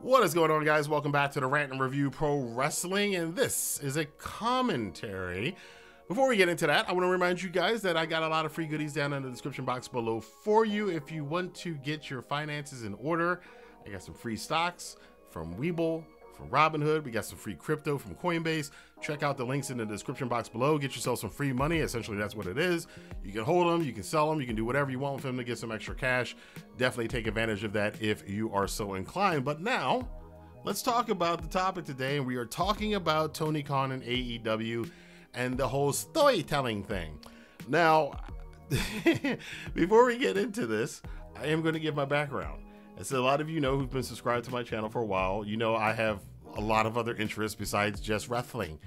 What is going on, guys? Welcome back to the Rant and Review Pro Wrestling, and this is a commentary. Before we get into that, I want to remind you guys that I got a lot of free goodies down in the description box below for you. If you want to get your finances in order, I got some free stocks from Webull, from Robinhood. We got some free crypto from Coinbase. Check out the links in the description box below. Get yourself some free money. Essentially, that's what it is. You can hold them, you can sell them, you can do whatever you want with them to get some extra cash. Definitely take advantage of that if you are so inclined. But now, let's talk about the topic today. And we are talking about Tony Khan and AEW and the whole storytelling thing. Now, before we get into this, I am going to give my background. As a lot of you know who've been subscribed to my channel for a while, you know I have a lot of other interests besides just wrestling.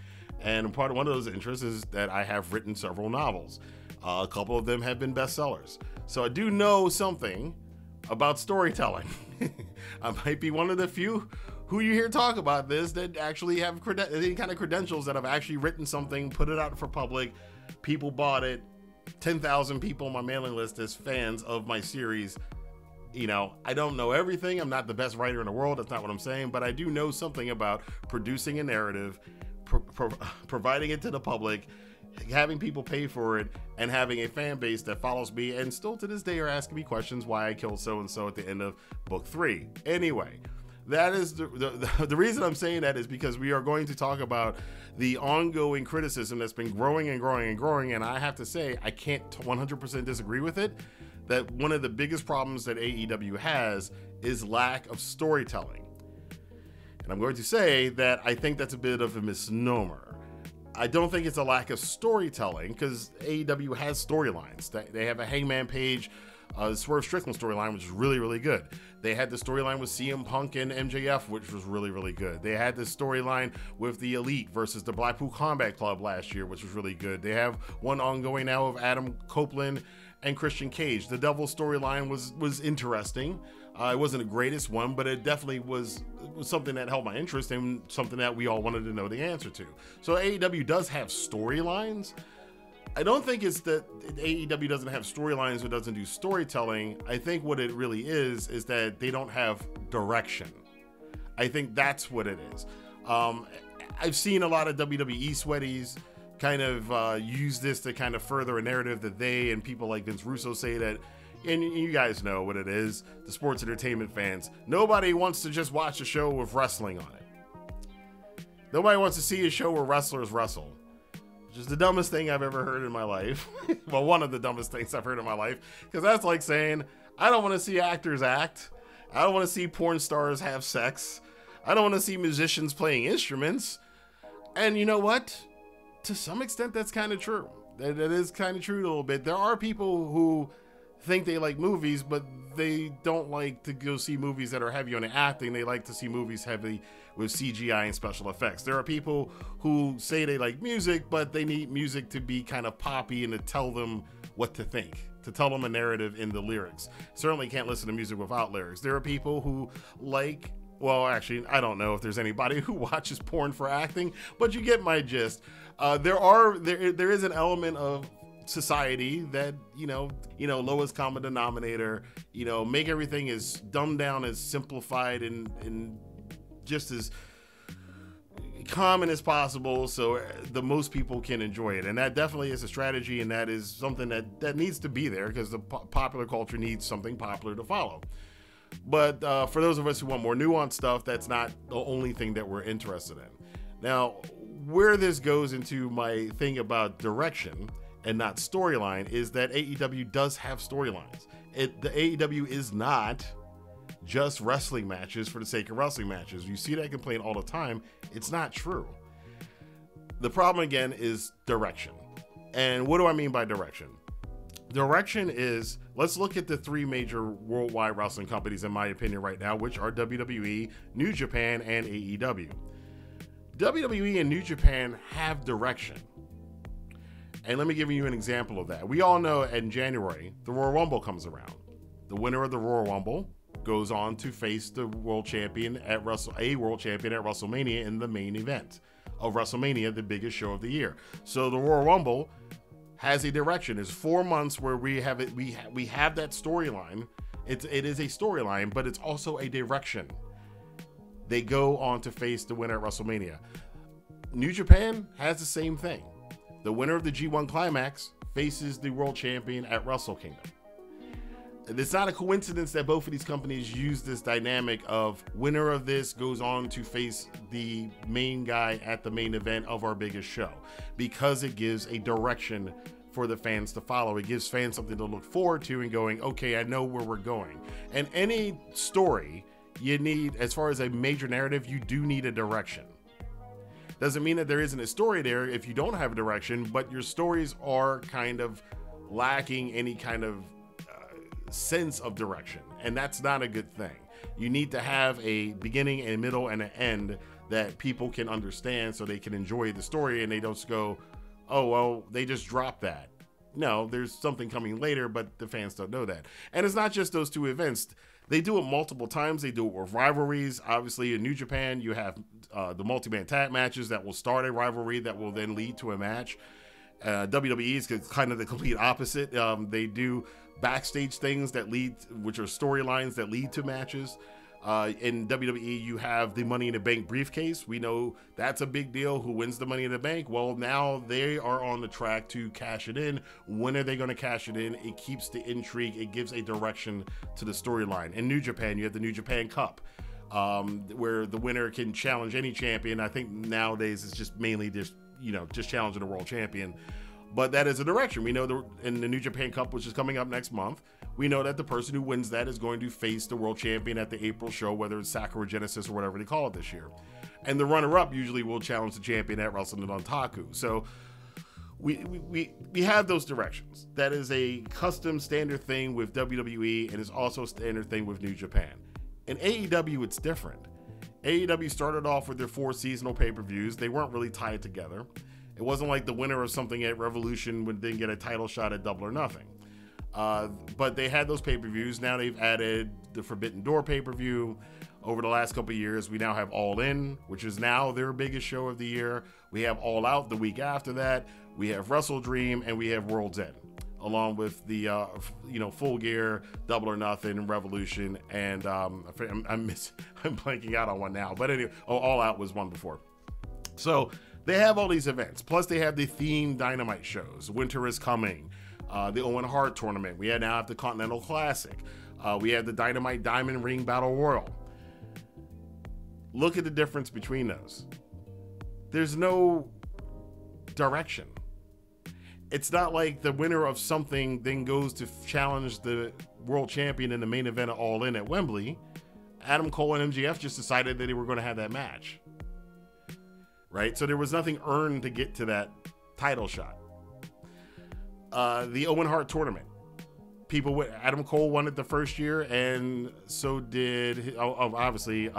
And one of those interests is that I have written several novels. A couple of them have been bestsellers. So I do know something about storytelling. I might be one of the few who you hear talk about this that actually have any kind of credentials that have actually written something, put it out for public, people bought it, 10,000 people on my mailing list as fans of my series. You know, I don't know everything. I'm not the best writer in the world. That's not what I'm saying. But I do know something about producing a narrative, providing it to the public, having people pay for it, and having a fan base that follows me and still to this day are asking me questions why I killed so-and-so at the end of book 3. Anyway, that is the reason I'm saying that is because we are going to talk about the ongoing criticism that's been growing and growing and growing. And I have to say, I can't 100% disagree with it. That one of the biggest problems that AEW has is lack of storytelling. And I'm going to say that I think that's a bit of a misnomer. I don't think it's a lack of storytelling because AEW has storylines. They have a Hangman Page, Swerve Strickland storyline, which is really, really good. They had the storyline with CM Punk and MJF, which was really, really good. They had this storyline with the Elite versus the Blackpool Combat Club last year, which was really good. They have one ongoing now of Adam Copeland and Christian Cage. The Devil storyline was interesting. It wasn't the greatest one, but it definitely was something that held my interest and something that we all wanted to know the answer to. So AEW does have storylines. I don't think it's that AEW doesn't have storylines or doesn't do storytelling. I think what it really is that they don't have direction. I think that's what it is. I've seen a lot of WWE sweaties kind of use this to kind of further a narrative that they and people like Vince Russo say that, and you guys know what it is, the sports entertainment fans. Nobody wants to just watch a show with wrestling on it. Nobody wants to see a show where wrestlers wrestle, which is the dumbest thing I've ever heard in my life. Well, one of the dumbest things I've heard in my life, because that's like saying, I don't want to see actors act. I don't want to see porn stars have sex. I don't want to see musicians playing instruments. And you know what? To some extent, that's kind of true. That is kind of true a little bit. There are people who think they like movies, but they don't like to go see movies that are heavy on the acting. They like to see movies heavy with CGI and special effects. There are people who say they like music, but they need music to be kind of poppy and to tell them what to think, to tell them a narrative in the lyrics. Certainly can't listen to music without lyrics. There are people who like, well, actually, I don't know if there's anybody who watches porn for acting, but you get my gist. There is an element of society that, you know, lowest common denominator, make everything as dumbed down, as simplified and just as common as possible so the most people can enjoy it. And that definitely is a strategy, and that is something that needs to be there because the popular culture needs something popular to follow. But for those of us who want more nuanced stuff, that's not the only thing that we're interested in. Now, where this goes into my thing about direction and not storyline is that AEW does have storylines. The AEW is not just wrestling matches for the sake of wrestling matches. You see that complaint all the time. It's not true. The problem again is direction. And what do I mean by direction? Direction is, let's look at the 3 major worldwide wrestling companies, in my opinion, right now, which are WWE, New Japan, and AEW. WWE and New Japan have direction. And let me give you an example of that. We all know in January, the Royal Rumble comes around. The winner of the Royal Rumble goes on to face the world champion at WrestleMania in the main event of WrestleMania, the biggest show of the year. So the Royal Rumble has a direction. It's 4 months where we have it. We have that storyline. It is a storyline, but it's also a direction. they go on to face the winner at WrestleMania. New Japan has the same thing. The winner of the G1 Climax faces the world champion at Wrestle Kingdom. It's not a coincidence that both of these companies use this dynamic of winner of this goes on to face the main guy at the main event of our biggest show, because it gives a direction for the fans to follow. It gives fans something to look forward to and going, okay, I know where we're going. And any story you need, as far as a major narrative, you do need a direction. Doesn't mean that there isn't a story there if you don't have a direction, but your stories are kind of lacking any kind of sense of direction, and that's not a good thing. You need to have a beginning, a middle, and an end that people can understand so they can enjoy the story and they don't go, oh, well, they just dropped that. No, there's something coming later, but the fans don't know that. And it's not just those two events. They do it multiple times. They do it with rivalries. Obviously, in New Japan, you have the multi-man tag matches that will start a rivalry that will then lead to a match. WWE is kind of the complete opposite. They do backstage things that lead, which are storylines that lead to matches. In WWE, you have the Money in the Bank briefcase. We know that's a big deal. Who wins the Money in the Bank? Well, now they are on the track to cash it in. When are they going to cash it in? It keeps the intrigue. It gives a direction to the storyline. In New Japan, you have the New Japan Cup, where the winner can challenge any champion. I think nowadays it's just mainly just challenging the world champion. But that is a direction. We know in the New Japan Cup, which is coming up next month, we know that the person who wins that is going to face the world champion at the April show, whether it's Sakura Genesis or whatever they call it this year. And the runner-up usually will challenge the champion at Rassslin Rantin. So we have those directions. That is a custom standard thing with WWE, and is also a standard thing with New Japan. In AEW, it's different. AEW started off with their 4 seasonal pay-per-views. They weren't really tied together. It wasn't like the winner of something at Revolution would then get a title shot at Double or Nothing. But they had those pay-per-views. Now they've added the Forbidden Door pay-per-view. Over the last couple of years, we now have All In, which is now their biggest show of the year. We have All Out the week after that. We have Wrestle Dream, and we have World's End, along with the Full Gear, Double or Nothing, Revolution, and I'm blanking out on one now. But anyway, All Out was one before. So they have all these events. Plus, they have the themed Dynamite shows. Winter is Coming, the Owen Hart tournament. We now have the Continental Classic. We have the Dynamite Diamond Ring Battle Royal. Look at the difference between those. There's no direction. It's not like the winner of something then goes to challenge the world champion in the main event of All In at Wembley. Adam Cole and MJF just decided that they were going to have that match. Right? So there was nothing earned to get to that title shot. The Owen Hart tournament. Adam Cole won it the first year, and so did, obviously,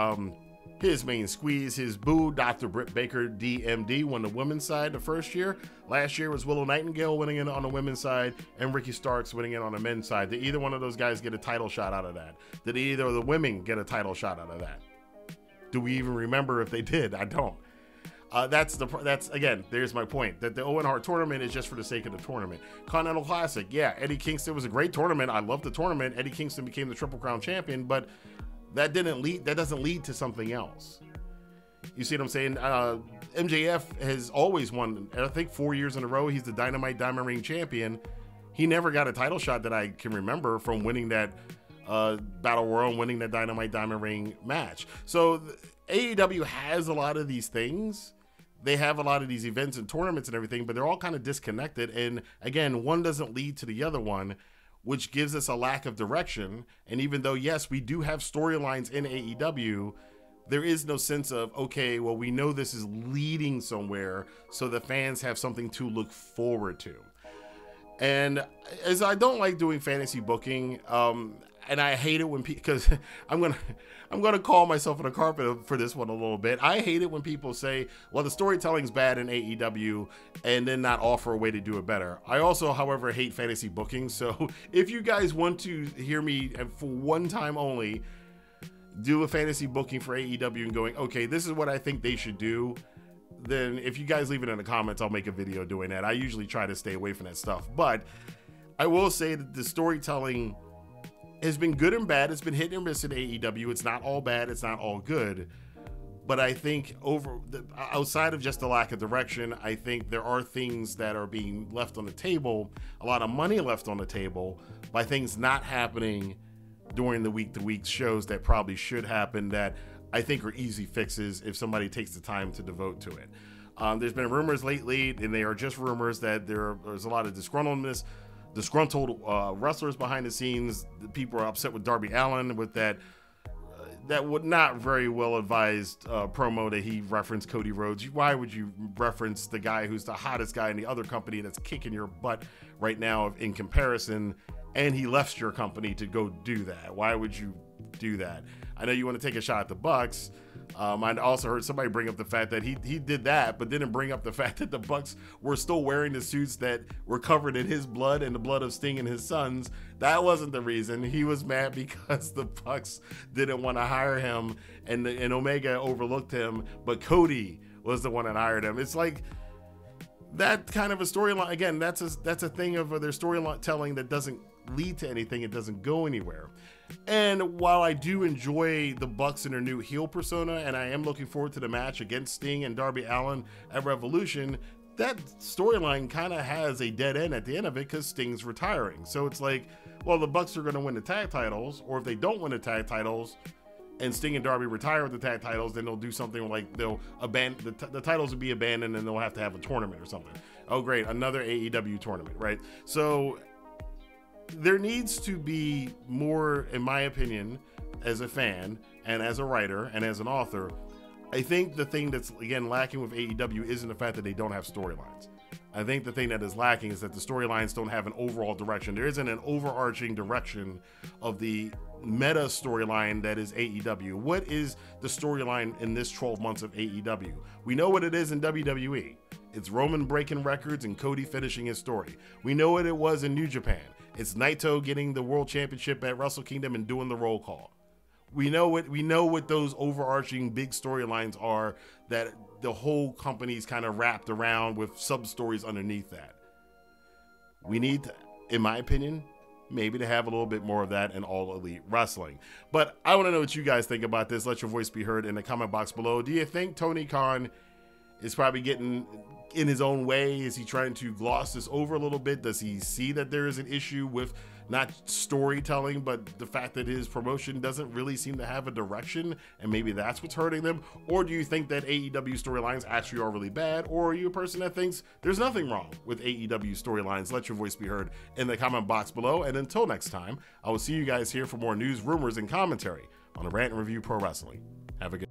his main squeeze, his boo, Dr. Britt Baker, DMD, won the women's side the first year. Last year was Willow Nightingale winning it on the women's side, and Ricky Starks winning it on the men's side. Did either one of those guys get a title shot out of that? Did either of the women get a title shot out of that? Do we even remember if they did? I don't. That's again, there's my point, that the Owen Hart tournament is just for the sake of the tournament. Continental Classic, yeah, Eddie Kingston was a great tournament. I love the tournament. Eddie Kingston became the Triple Crown champion, but that doesn't lead to something else. You see what I'm saying? MJF has always won, I think 4 years in a row. He's the Dynamite Diamond Ring champion. He never got a title shot that I can remember from winning that Battle Royal and winning that Dynamite Diamond Ring match. So AEW has a lot of these things. They have a lot of these events and tournaments and everything, but they're all kind of disconnected. And again, one doesn't lead to the other one, which gives us a lack of direction. And even though, yes, we do have storylines in AEW, there is no sense of, okay, well, we know this is leading somewhere, so the fans have something to look forward to. And as I don't like doing fantasy booking, and I hate it when because I'm gonna call myself on the carpet for this one a little bit. I hate it when people say, well, the storytelling's bad in AEW, and then not offer a way to do it better. I also, however, hate fantasy booking. So if you guys want to hear me for one time only do a fantasy booking for AEW and going, okay, this is what I think they should do, then if you guys leave it in the comments, I'll make a video doing that. I usually try to stay away from that stuff, but I will say that the storytelling has been good and bad. It's been hit and miss in AEW. It's not all bad. It's not all good. But I think outside of just the lack of direction, I think there are things that are being left on the table, a lot of money left on the table by things not happening during the week-to-week shows that probably should happen, that I think are easy fixes if somebody takes the time to devote to it. There's been rumors lately, and they are just rumors, that there's a lot of disgruntled wrestlers behind the scenes. People are upset with Darby Allin with that would not very well advised promo that he referenced Cody Rhodes. Why would you reference the guy who's the hottest guy in the other company that's kicking your butt right now in comparison, and he left your company to go do that? Why would you do that? I know you want to take a shot at the Bucks. I also heard somebody bring up the fact that he did that, but didn't bring up the fact that the Bucks were still wearing the suits that were covered in his blood and the blood of Sting and his sons. That wasn't the reason. He was mad because the Bucks didn't want to hire him, and Omega overlooked him, but Cody was the one that hired him. It's like that kind of a storyline. Again, that's a thing of their storytelling that doesn't lead to anything. It doesn't go anywhere. And while I do enjoy the Bucks and their new heel persona, and I am looking forward to the match against Sting and Darby Allin at Revolution, that storyline kind of has a dead end at the end of it because Sting's retiring. So it's like, well, the Bucks are going to win the tag titles, or if they don't win the tag titles and Sting and Darby retire with the tag titles, then they'll do something like they'll abandon the titles will be abandoned, and they'll have to have a tournament or something. Oh, great, another AEW tournament, right? So there needs to be more, in my opinion, as a fan and as a writer and as an author. I think the thing that's, again, lacking with AEW isn't the fact that they don't have storylines. I think the thing that is lacking is that the storylines don't have an overall direction. There isn't an overarching direction of the meta storyline that is AEW. What is the storyline in this 12 months of AEW? We know what it is in WWE. It's Roman breaking records and Cody finishing his story. We know what it was in New Japan. It's Naito getting the world championship at Wrestle Kingdom and doing the roll call. We know what those overarching big storylines are that the whole company's kind of wrapped around with sub stories underneath that. We need to, in my opinion, maybe to have a little bit more of that in All Elite Wrestling. But I want to know what you guys think about this. Let your voice be heard in the comment box below. Do you think Tony Khan is probably getting in his own way? Is he trying to gloss this over a little bit? Does he see that there is an issue with not storytelling, but the fact that his promotion doesn't really seem to have a direction, and maybe that's what's hurting them? Or do you think that AEW storylines actually are really bad? Or are you a person that thinks there's nothing wrong with AEW storylines? Let your voice be heard in the comment box below. And until next time, I will see you guys here for more news, rumors, and commentary on the Rant and Review Pro Wrestling. Have a good